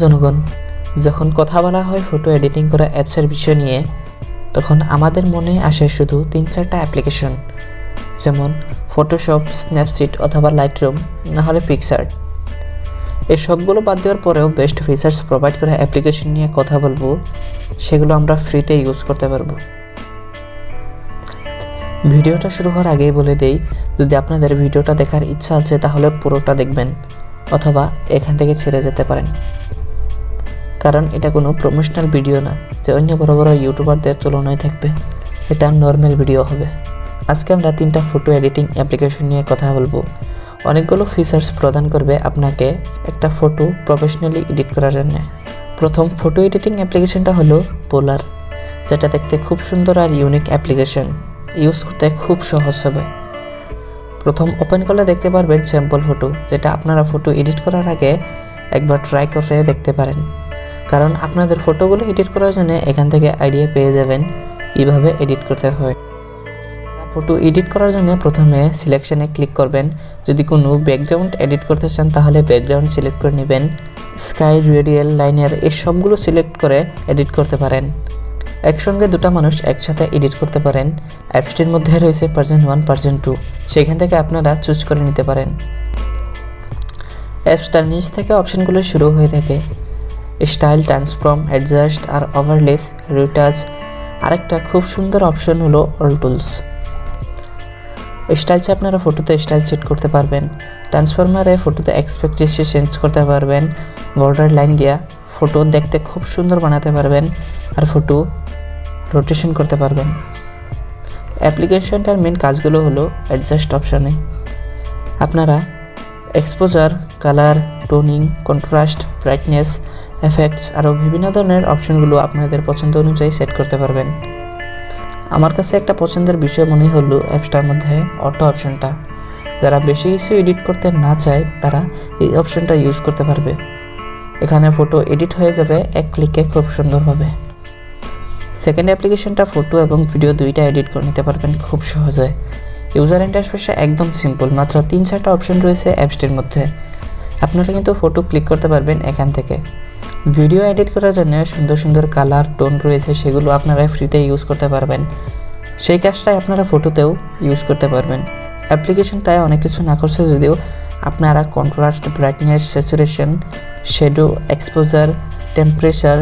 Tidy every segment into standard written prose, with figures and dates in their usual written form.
জনগণ, যখন কথা বলা হয় ফটো এডিটিং করা অ্যাপসের বিষয় নিয়ে, তখন আমাদের মনে আসে শুধু 3-4টা অ্যাপ্লিকেশন, যেমন ফটোশপ, স্ন্যাপসিট অথবা লাইটরুম, না হলে পিকচার। এই সবগুলো বাদ দেওয়ার পরেও বেস্ট ফিচার্স প্রোভাইড করা অ্যাপ্লিকেশন নিয়ে কথা বলবো, সেগুলো আমরা ফ্রিতে ইউজ করতে পারবো। ভিডিওটা শুরু হওয়ার আগেই বলে দেই, যদি আপনাদের ভিডিওটা দেখার ইচ্ছা আছে তাহলে পুরোটা দেখবেন, অথবা এখান থেকে ছেড়ে যেতে পারেন, কারণ এটা কোনো প্রমোশনাল ভিডিও না যে অন্য বড় বড় ইউটিউবারদের তুলনায় থাকবে। এটা নর্মাল ভিডিও হবে। আজকে আমরা 3টা ফটো এডিটিং অ্যাপ্লিকেশন নিয়ে কথা বলবো। অনেকগুলো ফিচার্স প্রদান করবে আপনাকে একটা ফটো প্রফেশনালি এডিট করার জন্য। প্রথম ফটো এডিটিং অ্যাপ্লিকেশনটা হলো পোলার, যেটা দেখতে খুব সুন্দর আর ইউনিক অ্যাপ্লিকেশন, ইউজ করতে খুব সহজ হবে। প্রথম ওপেন করলে দেখতে পারবেন স্যাম্পল ফটো, যেটা আপনারা ফটো এডিট করার আগে একবার ট্রাই করে দেখতে পারেন, কারণ আপনাদের ফটোগুলো এডিট করার জন্য এখান থেকে আইডিয়া পেয়ে যাবেন কীভাবে এডিট করতে হয়। ফটো এডিট করার জন্য প্রথমে সিলেকশনে ক্লিক করবেন। যদি কোনো ব্যাকগ্রাউন্ড এডিট করতে চান তাহলে ব্যাকগ্রাউন্ড সিলেক্ট করে নেবেন। স্কাই, রেডিয়াল, লাইনার এই সবগুলো সিলেক্ট করে এডিট করতে পারেন। একসঙ্গে 2টা মানুষ একসাথে এডিট করতে পারেন। অ্যাপসটির মধ্যে রয়েছে ভার্সন 1, ভার্সন 2, সেখান থেকে আপনারা চুজ করে নিতে পারেন। অ্যাপসটার নিচ থেকে অপশনগুলো শুরু হয়ে থাকে স্টাইল, ট্রান্সফর্ম, অ্যাডজাস্ট আর ওভারলেস, রিটাচ। আরেকটা খুব সুন্দর অপশন হলো অল টুলস। স্টাইলসে আপনারা ফটোতে স্টাইল সেট করতে পারবেন। ট্রান্সফরমারে ফটোতে এক্সপেক্টেশন চেঞ্জ করতে পারবেন। বর্ডার লাইন দিয়া ফটো দেখতে খুব সুন্দর বানাতে পারবেন, আর ফটো রোটেশন করতে পারবেন। অ্যাপ্লিকেশনটার মেন কাজগুলো হলো অ্যাডজাস্ট অপশনে আপনারা exposure, colour, toning, contrast, brightness, effects আরও বিভিন্ন ধরনের অপশনগুলো আপনাদের পছন্দ অনুযায়ী সেট করতে পারবেন। আমার কাছে একটা পছন্দের বিষয় মনে হলো অ্যাপসটার মধ্যে অটো অপশনটা। যারা বেশি কিছু এডিট করতে না চায় তারা এই অপশনটা ইউজ করতে পারবে। এখানে ফটো এডিট হয়ে যাবে এক ক্লিকে খুব সুন্দরভাবে। সেকেন্ড অ্যাপ্লিকেশনটা ফটো এবং ভিডিও 2টা এডিট করে নিতে পারবেন খুব সহজে। ইউজার ইন্টারফেসটা একদম সিম্পল, মাত্র 3-4টা অপশন রয়েছে অ্যাপসটির মধ্যে। আপনারা কিন্তু ফটো ক্লিক করতে পারবেন এখান থেকে। ভিডিও এডিট করার জন্য সুন্দর সুন্দর কালার, টোন রয়েছে, সেগুলো আপনারা ফ্রিতে ইউজ করতে পারবেন। সেই কাজটাই আপনারা ফটোতেও ইউজ করতে পারবেন। অ্যাপ্লিকেশনটায় অনেক কিছু না করছে যদিও, আপনারা contrast, brightness, saturation, shadow, exposure, temperature,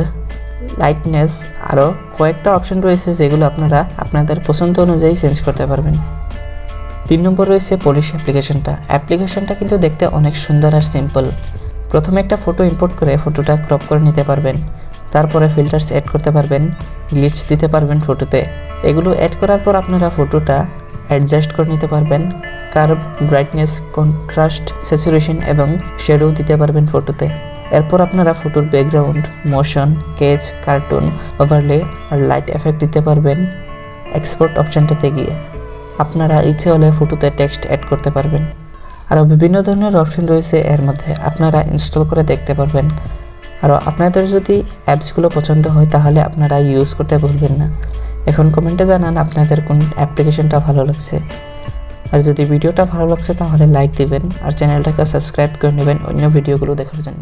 lightness আরও কয়েকটা অপশন রয়েছে যেগুলো আপনারা আপনাদের পছন্দ অনুযায়ী চেঞ্জ করতে পারবেন। 3 নম্বর রয়েছে পলিশ অ্যাপ্লিকেশনটা কিন্তু দেখতে অনেক সুন্দর আর সিম্পল। প্রথমে একটা ফটো ইম্পোর্ট করে ফটোটা ক্রপ করে নিতে পারবেন। তারপরে ফিল্টার্স অ্যাড করতে পারবেন, গ্লিচ দিতে পারবেন ফটোতে। এগুলো অ্যাড করার পর আপনারা ফটোটা অ্যাডজাস্ট করে নিতে পারবেন। কার্ভ, ব্রাইটনেস, কন্ট্রাস্ট, স্যাচুরেশন এবং শ্যাডো দিতে পারবেন ফটোতে। এরপর আপনারা ফটোর background, motion, sketch, cartoon, overlay আর লাইট এফেক্ট দিতে পারবেন এক্সপোর্ট অপশানটাতে গিয়ে। আপনারা ইচ্ছে হলে ফটোতে টেক্সট অ্যাড করতে পারবেন। আরও বিভিন্ন ধরনের অপশন রয়েছে এর মধ্যে, আপনারা ইনস্টল করে দেখতে পারবেন। আরও আপনাদের যদি অ্যাপসগুলো পছন্দ হয় তাহলে আপনারা ইউজ করতে ভুলবেন না। এখন কমেন্টে জানান আপনাদের কোন অ্যাপ্লিকেশনটা ভালো লাগছে। আর যদি ভিডিওটা ভালো লাগছে তাহলে লাইক দিবেন আর চ্যানেলটাকে সাবস্ক্রাইব করে নেবেন অন্য ভিডিওগুলো দেখার জন্য।